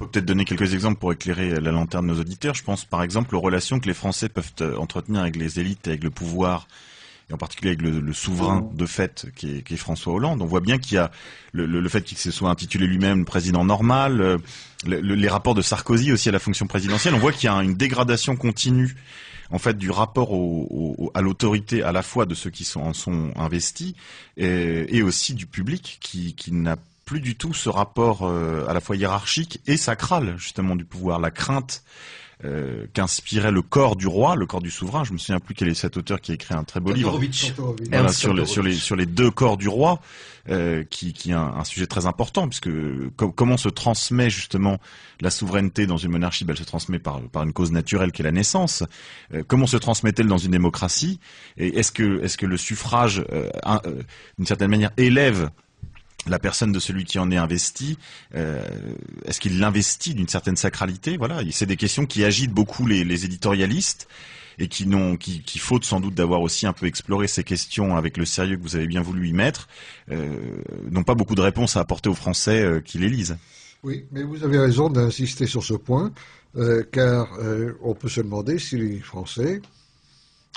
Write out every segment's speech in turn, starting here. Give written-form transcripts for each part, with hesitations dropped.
peut peut-être donner quelques exemples pour éclairer la lanterne de nos auditeurs. Je pense par exemple aux relations que les Français peuvent entretenir avec les élites, avec le pouvoir, et en particulier avec le souverain de fait qui est François Hollande. On voit bien qu'il y a le fait qu'il se soit intitulé lui-même président normal, les rapports de Sarkozy aussi à la fonction présidentielle. On voit qu'il y a une dégradation continue en fait du rapport à l'autorité à la fois de ceux qui en sont investis et aussi du public qui n'a plus du tout ce rapport à la fois hiérarchique et sacral justement du pouvoir, la crainte qu'inspirait le corps du roi, le corps du souverain. Je me souviens plus quel est cet auteur qui a écrit un très beau livre voilà, sur les deux corps du roi, qui est un sujet très important, puisque comment se transmet justement la souveraineté dans une monarchie? Elle se transmet par une cause naturelle qui est la naissance. Comment se transmet-elle dans une démocratie? Et est-ce que le suffrage, d'une certaine manière, élève la personne de celui qui en est investi? Est-ce qu'il l'investit d'une certaine sacralité? Voilà, c'est des questions qui agitent beaucoup les éditorialistes et qui faute sans doute d'avoir aussi un peu exploré ces questions avec le sérieux que vous avez bien voulu y mettre, n'ont pas beaucoup de réponses à apporter aux Français qui les lisent. Oui, mais vous avez raison d'insister sur ce point, car on peut se demander si les Français,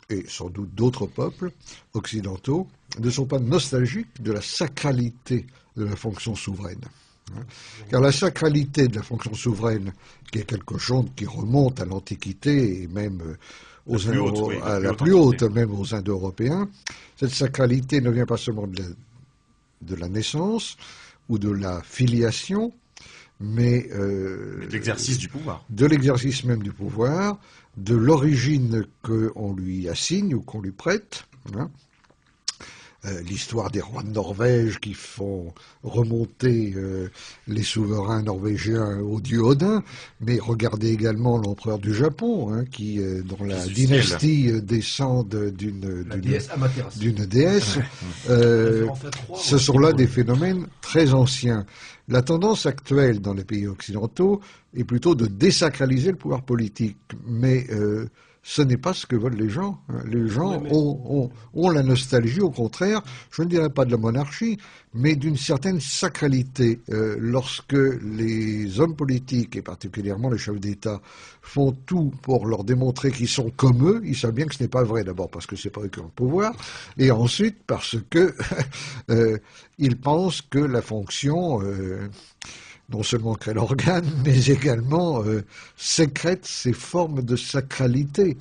et sans doute d'autres peuples occidentaux, ne sont pas nostalgiques de la sacralité de la fonction souveraine. Car la sacralité de la fonction souveraine, qui est quelque chose qui remonte à l'Antiquité et même à la plus haute, même aux Indo-Européens, cette sacralité ne vient pas seulement de la naissance ou de la filiation, mais de l'exercice du pouvoir. De l'exercice même du pouvoir, de l'origine qu'on lui assigne ou qu'on lui prête. L'histoire des rois de Norvège qui font remonter les souverains norvégiens au dieu Odin, mais regardez également l'empereur du Japon, qui, dont la dynastie descend d'une déesse. Ce sont là des phénomènes très anciens. La tendance actuelle dans les pays occidentaux est plutôt de désacraliser le pouvoir politique, mais ce n'est pas ce que veulent les gens. Les gens ont la nostalgie, au contraire, je ne dirais pas de la monarchie, mais d'une certaine sacralité. Lorsque les hommes politiques, et particulièrement les chefs d'État, font tout pour leur démontrer qu'ils sont comme eux, ils savent bien que ce n'est pas vrai, d'abord parce que c'est pas eux qui ont le pouvoir, et ensuite parce que ils pensent que la fonction non seulement crée l'organe, mais également sécrète ces formes de sacralité.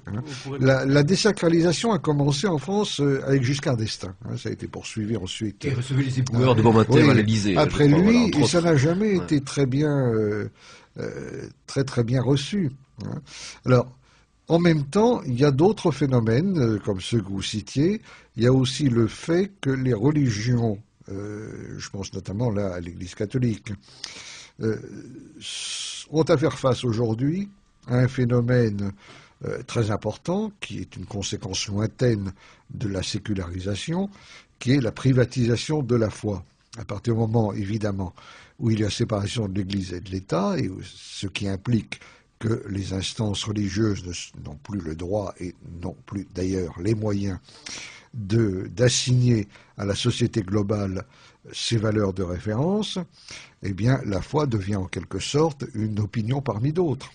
La désacralisation a commencé en France avec Giscard d'Estaing. Ça a été poursuivi ensuite. Et recevait les éboueurs de bon matin à l'Élysée. Après lui, et ça n'a jamais été très bien reçu. Alors, en même temps, il y a d'autres phénomènes, comme ceux que vous citiez. Il y a aussi le fait que les religions, je pense notamment là à l'Église catholique, ont à faire face aujourd'hui à un phénomène très important, qui est une conséquence lointaine de la sécularisation, qui est la privatisation de la foi. À partir du moment, évidemment, où il y a séparation de l'Église et de l'État, et ce qui implique que les instances religieuses n'ont plus le droit et n'ont plus d'ailleurs les moyens d'assigner à la société globale ces valeurs de référence, eh bien, la foi devient en quelque sorte une opinion parmi d'autres.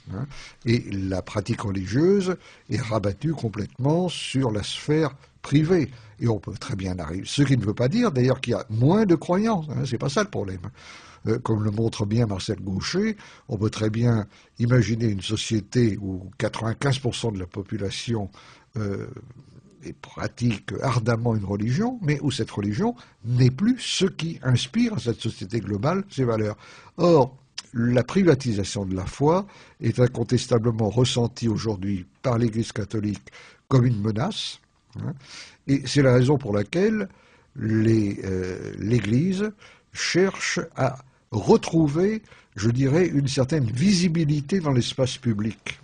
Et la pratique religieuse est rabattue complètement sur la sphère privée. Et on peut très bien arriver. Ce qui ne veut pas dire, d'ailleurs, qu'il y a moins de croyants. C'est pas ça le problème. Comme le montre bien Marcel Gauchet, on peut très bien imaginer une société où 95% de la population et pratique ardemment une religion, mais où cette religion n'est plus ce qui inspire à cette société globale ses valeurs. Or, la privatisation de la foi est incontestablement ressentie aujourd'hui par l'Église catholique comme une menace, et c'est la raison pour laquelle l'Église cherche à retrouver, je dirais, une certaine visibilité dans l'espace public.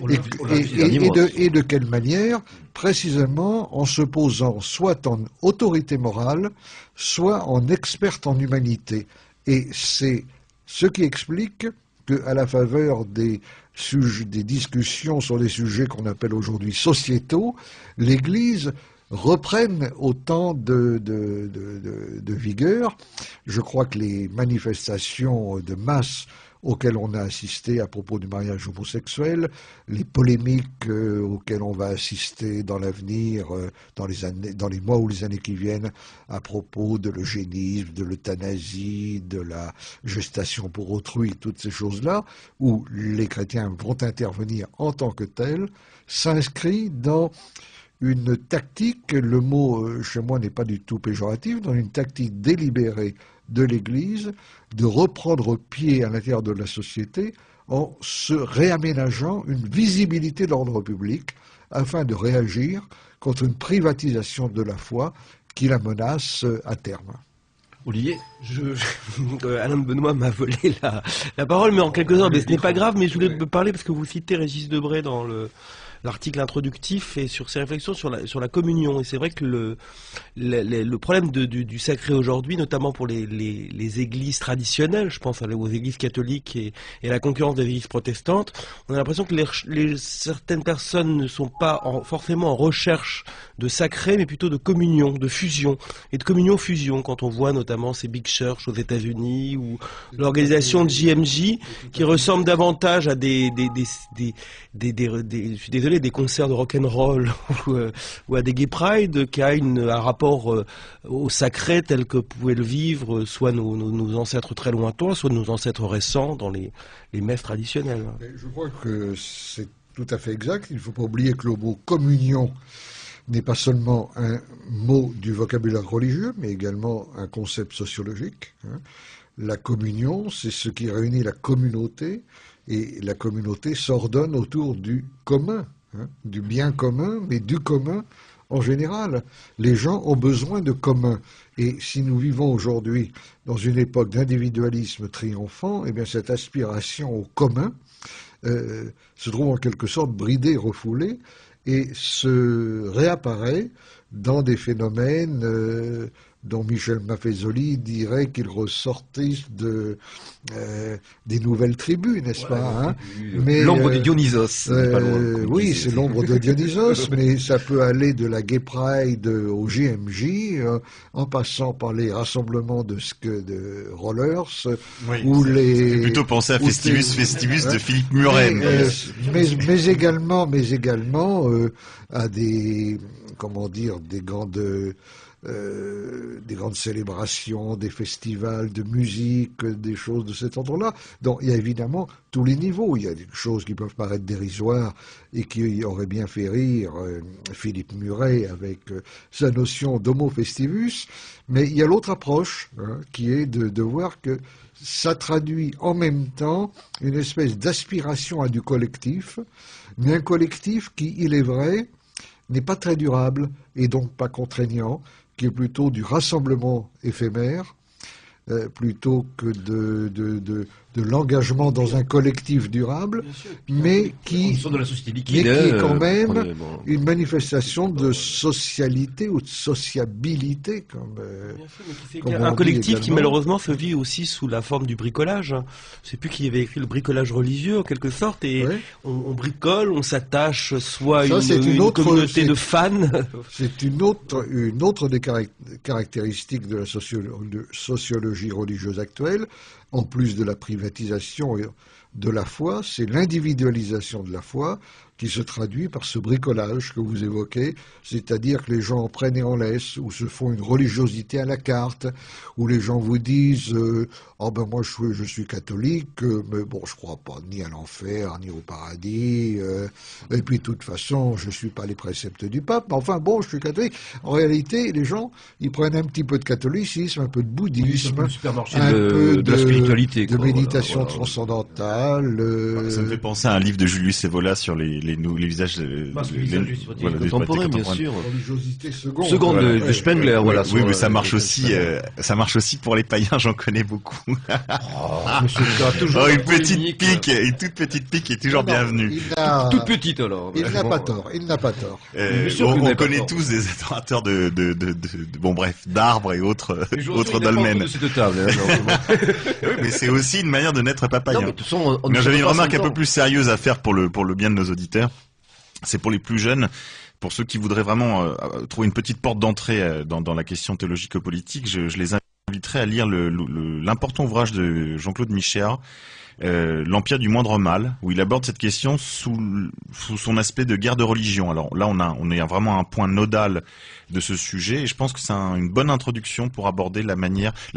Et de quelle manière? Précisément en se posant soit en autorité morale, soit en experte en humanité. Et c'est ce qui explique qu'à la faveur des discussions sur des sujets qu'on appelle aujourd'hui sociétaux, l'Église reprennent autant de vigueur. Je crois que les manifestations de masse auxquelles on a assisté à propos du mariage homosexuel, les polémiques auxquelles on va assister dans l'avenir, dans les mois ou les années qui viennent, à propos de l'eugénisme, de l'euthanasie, de la gestation pour autrui, toutes ces choses-là, où les chrétiens vont intervenir en tant que tels, s'inscrit dans une tactique, le mot chez moi n'est pas du tout péjoratif, dans une tactique délibérée de l'Église de reprendre pied à l'intérieur de la société en se réaménageant une visibilité de l'ordre public afin de réagir contre une privatisation de la foi qui la menace à terme. Olivier, Alain Benoît m'a volé la parole, mais en quelques heures, mais ce n'est pas grave, mais je voulais me parler parce que vous citez Régis Debray dans l'article introductif et sur ses réflexions sur la communion. Et c'est vrai que le problème du sacré aujourd'hui, notamment pour les églises traditionnelles, je pense aux églises catholiques et à la concurrence des églises protestantes, on a l'impression que certaines personnes ne sont pas forcément en recherche de sacré, mais plutôt de communion, de fusion, et de communion-fusion, quand on voit notamment ces big church aux États-Unis ou l'organisation de JMJ, qui ressemble davantage à je suis désolé, des concerts de rock'n'roll ou à des gay pride, qui a un rapport au sacré tel que pouvaient le vivre soit nos ancêtres très lointains, soit nos ancêtres récents dans les messes traditionnelles. Je crois que c'est tout à fait exact. Il ne faut pas oublier que le mot communion n'est pas seulement un mot du vocabulaire religieux, mais également un concept sociologique. La communion, c'est ce qui réunit la communauté, et la communauté s'ordonne autour du commun, du bien commun, mais du commun en général. Les gens ont besoin de commun. Et si nous vivons aujourd'hui dans une époque d'individualisme triomphant, eh bien cette aspiration au commun se trouve en quelque sorte bridée, refoulée, et se réapparaît dans des phénomènes dont Michel Maffezoli dirait qu'ils ressortaient des nouvelles tribus, n'est-ce pas, mais l'ombre de Dionysos. Oui, c'est l'ombre de Dionysos, mais ça peut aller de la Gay Pride au JMJ, en passant par les rassemblements de rollers, ou les... plutôt penser à Festivus de Philippe Muret. Mais également à des grandes célébrations, des festivals de musique, des choses de cet ordre-là. Donc il y a évidemment tous les niveaux. Il y a des choses qui peuvent paraître dérisoires et qui auraient bien fait rire Philippe Muret avec sa notion d'homo festivus, mais il y a l'autre approche qui est de voir que ça traduit en même temps une espèce d'aspiration à du collectif, mais un collectif qui, il est vrai, n'est pas très durable et donc pas contraignant, qui est plutôt du rassemblement éphémère, plutôt que de l'engagement dans un collectif durable, mais qui est quand même une manifestation de socialité ou de sociabilité. Un collectif qui malheureusement se vit aussi sous la forme du bricolage. Je ne sais plus qui avait écrit le bricolage religieux en quelque sorte, et on bricole, on s'attache soit à une communauté de fans. C'est une autre des caractéristiques de la sociologie religieuse actuelle, en plus de la privatisation de la foi, c'est l'individualisation de la foi qui se traduit par ce bricolage que vous évoquez, c'est-à-dire que les gens en prennent et en laissent, ou se font une religiosité à la carte, où les gens vous disent moi je suis catholique, mais bon je crois pas ni à l'enfer ni au paradis, et puis de toute façon je suis pas les préceptes du pape, mais enfin bon je suis catholique. En réalité les gens ils prennent un petit peu de catholicisme, un peu de bouddhisme, un peu de la spiritualité, de méditation transcendantale. Ça me fait penser à un livre de Julius Evola sur les visages contemporains, bien sûr. Religiosité seconde de Spengler, voilà. Oui, mais ça marche aussi pour les païens, j'en connais beaucoup. Une toute petite pique est toujours bienvenue. Toute petite alors. Il n'a pas tort. On connaît tous des adorateurs d'arbres et autres dolmens. Oui, mais c'est aussi une manière de n'être pas païen. J'avais une remarque un peu plus sérieuse à faire pour le bien de nos auditeurs. c'est pour les plus jeunes, pour ceux qui voudraient vraiment trouver une petite porte d'entrée dans la question théologico-politique. Je les inviterai à lire l'important ouvrage de Jean-Claude Michéa, L'Empire du moindre mal, où il aborde cette question sous son aspect de guerre de religion. Alors là, on est vraiment à un point nodal de ce sujet, et je pense que c'est une bonne introduction pour aborder la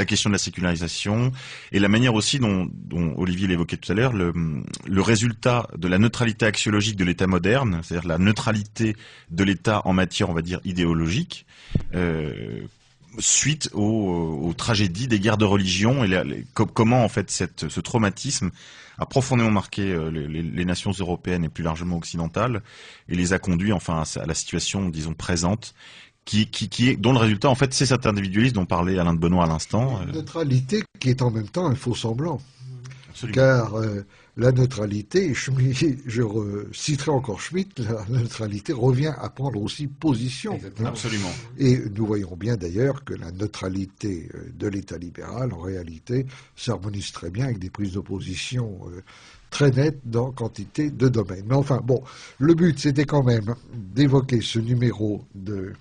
question de la sécularisation, et la manière aussi dont Olivier l'évoquait tout à l'heure, le résultat de la neutralité axiologique de l'État moderne, c'est-à-dire la neutralité de l'État en matière, on va dire, idéologique, suite aux tragédies des guerres de religion, et comment en fait ce traumatisme a profondément marqué les nations européennes et plus largement occidentales, et les a conduits enfin à la situation, disons, présente, dont le résultat en fait c'est cet individualisme dont parlait Alain de Benoît à l'instant. Une neutralité qui est en même temps un faux semblant. Absolument. Car la neutralité, je citerai encore Schmitt, la neutralité revient à prendre aussi position. Exactement. Absolument. Et nous voyons bien d'ailleurs que la neutralité de l'État libéral, en réalité, s'harmonise très bien avec des prises d'opposition très nettes dans quantité de domaines. Mais enfin, bon, le but c'était quand même d'évoquer ce numéro de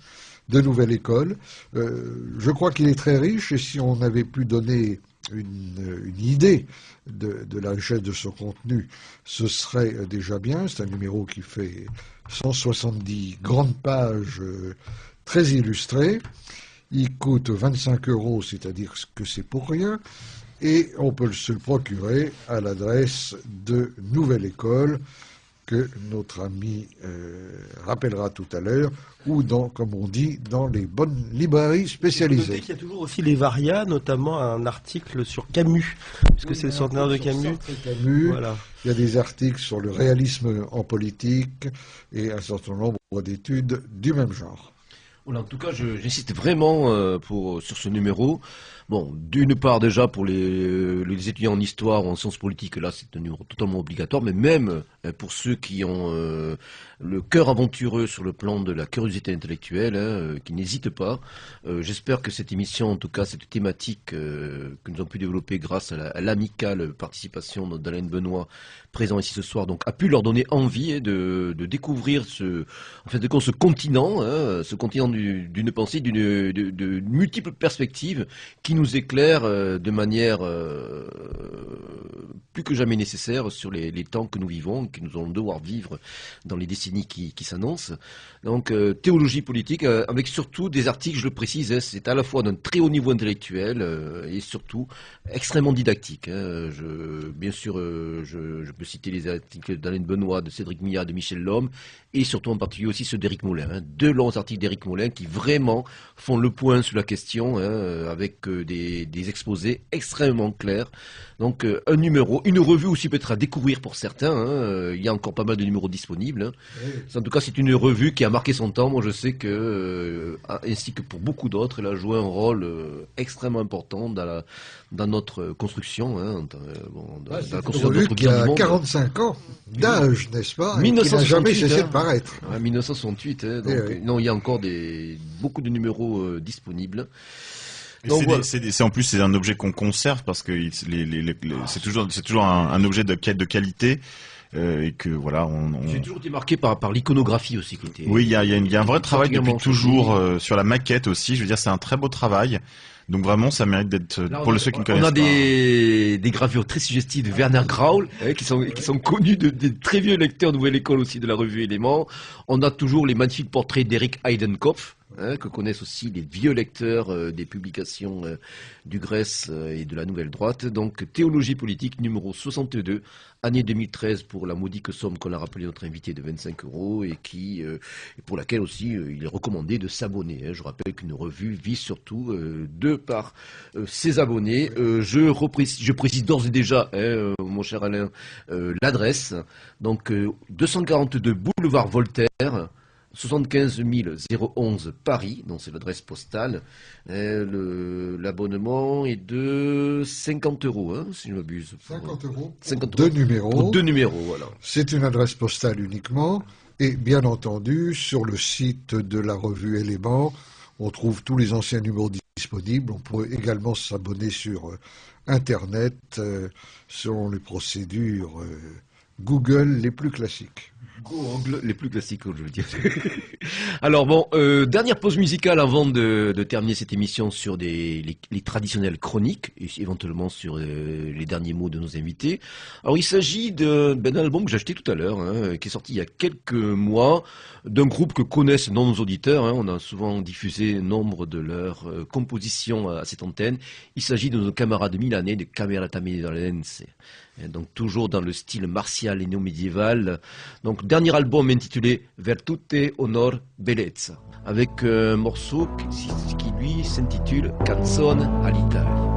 Nouvelle École. Je crois qu'il est très riche, et si on avait pu donner une idée de la richesse de son contenu, ce serait déjà bien. C'est un numéro qui fait 170 grandes pages très illustrées. Il coûte 25 €, c'est-à-dire que c'est pour rien, et on peut se le procurer à l'adresse de Nouvelle École, que notre ami rappellera tout à l'heure, ou comme on dit, dans les bonnes librairies spécialisées. Il y a toujours aussi les Varias, notamment un article sur Camus, puisque c'est le centenaire de Camus. Voilà. Il y a des articles sur le réalisme en politique et un certain nombre d'études du même genre. Voilà, en tout cas, j'insiste vraiment sur ce numéro. Bon, d'une part déjà pour les étudiants en histoire ou en sciences politiques, là c'est un numéro totalement obligatoire, mais même pour ceux qui ont le cœur aventureux sur le plan de la curiosité intellectuelle, qui n'hésitent pas. J'espère que cette émission, en tout cas cette thématique que nous avons pu développer grâce à l'amicale participation d'Alain Benoît, présent ici ce soir, donc a pu leur donner envie de découvrir ce continent d'une pensée, de multiples perspectives qui nous éclaire de manière plus que jamais nécessaire sur les temps que nous vivons, que nous allons devoir vivre dans les décennies qui s'annoncent. Donc théologie politique, avec surtout des articles, je le précise, c'est à la fois d'un très haut niveau intellectuel et surtout extrêmement didactique. Bien sûr, je peux citer les articles d'Alain Benoît, de Cédric Millard, de Michel Lhomme, et surtout en particulier aussi ceux d'Éric Moulin. Deux longs articles d'Éric Moulin qui vraiment font le point sur la question, avec des exposés extrêmement clairs. Donc un numéro, une revue aussi peut-être à découvrir pour certains. Il y a encore pas mal de numéros disponibles. Oui. En tout cas, c'est une revue qui a marqué son temps. Moi, je sais que, ainsi que pour beaucoup d'autres, elle a joué un rôle extrêmement important dans notre construction. Dans la construction de notre qui a 45 ans d'âge, n'est-ce pas? 1968, qui n'a jamais cessé de paraître. 1968. Non, il y a encore beaucoup de numéros disponibles. En plus c'est un objet qu'on conserve parce que c'est toujours un objet de qualité. Et que voilà, J'ai toujours été marqué par l'iconographie aussi. Oui, il y a un vrai travail depuis toujours sur la maquette aussi. Je veux dire, c'est un très beau travail. Donc vraiment, ça mérite d'être pour ceux qui ne connaissent pas. On a des gravures très suggestives de Werner Graul, qui sont connus des très vieux lecteurs de Nouvelle École aussi de la revue Éléments. On a toujours les magnifiques portraits d'Eric Heidenkopf, que connaissent aussi les vieux lecteurs des publications du Grèce et de la Nouvelle Droite. Donc Théologie politique numéro 62, année 2013, pour la modique somme qu'on a rappelé notre invité de 25 €, et pour laquelle aussi il est recommandé de s'abonner. Je rappelle qu'une revue vise surtout par ses abonnés. Je précise d'ores et déjà, mon cher Alain, l'adresse. Donc 242 boulevard Voltaire, 75 011 Paris, donc c'est l'adresse postale. L'abonnement est de 50 €, si je ne m'abuse. 50 €. 50 €. Deux numéros. Pour 2 numéros, voilà. C'est une adresse postale uniquement. Et bien entendu, sur le site de la revue Éléments, on trouve tous les anciens numéros disponibles. On peut également s'abonner sur Internet, selon les procédures Google les plus classiques. Les plus classiques, je veux dire. Alors bon, dernière pause musicale avant de terminer cette émission sur les traditionnelles chroniques et éventuellement sur les derniers mots de nos invités. Alors il s'agit d'un album que j'ai acheté tout à l'heure, hein, qui est sorti il y a quelques mois, d'un groupe que connaissent nos auditeurs. Hein, on a souvent diffusé nombre de leurs compositions à cette antenne. Il s'agit de nos camarades milanais de Camerata Mediolanense. Donc toujours dans le style martial et néo-médiéval. Donc dernier album intitulé Virtute, Honor, Bellezza, avec un morceau qui lui s'intitule Canzone all'Italia.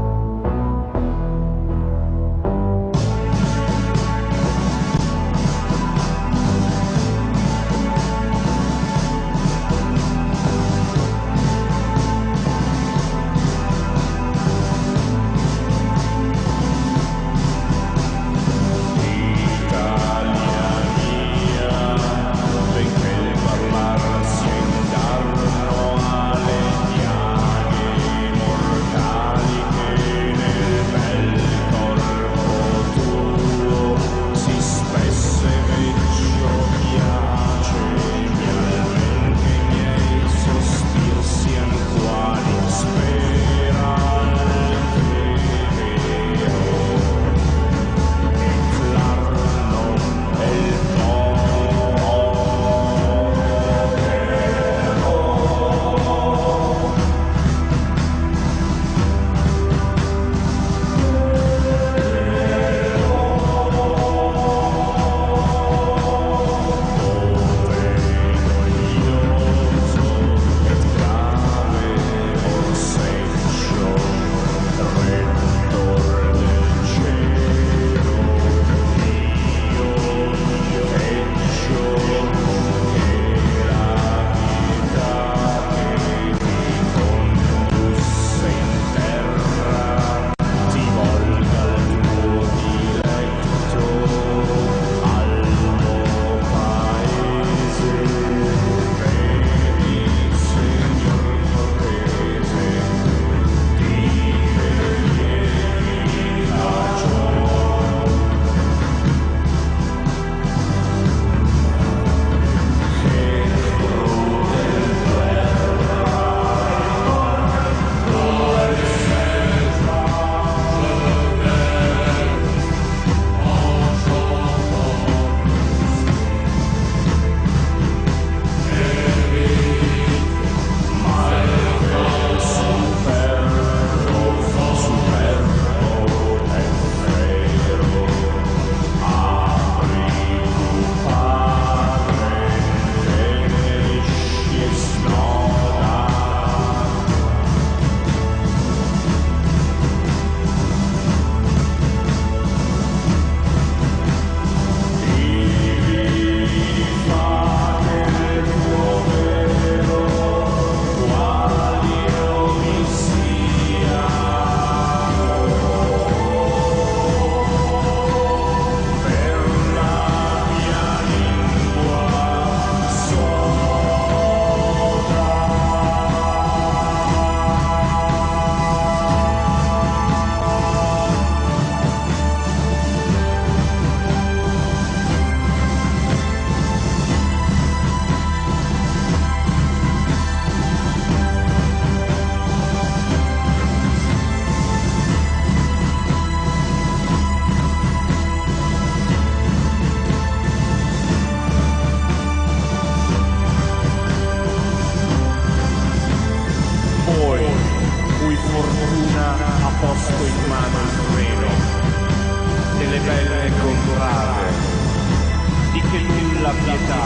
la pietà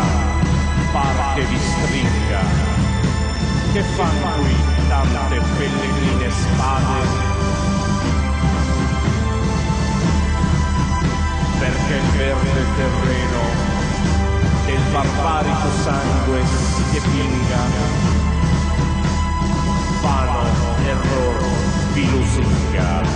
par che vi stringa. Che fanno qui tante pellegrine spade? Perché il verde terreno e il barbarico sangue si depinga. Vano error vi lusinga.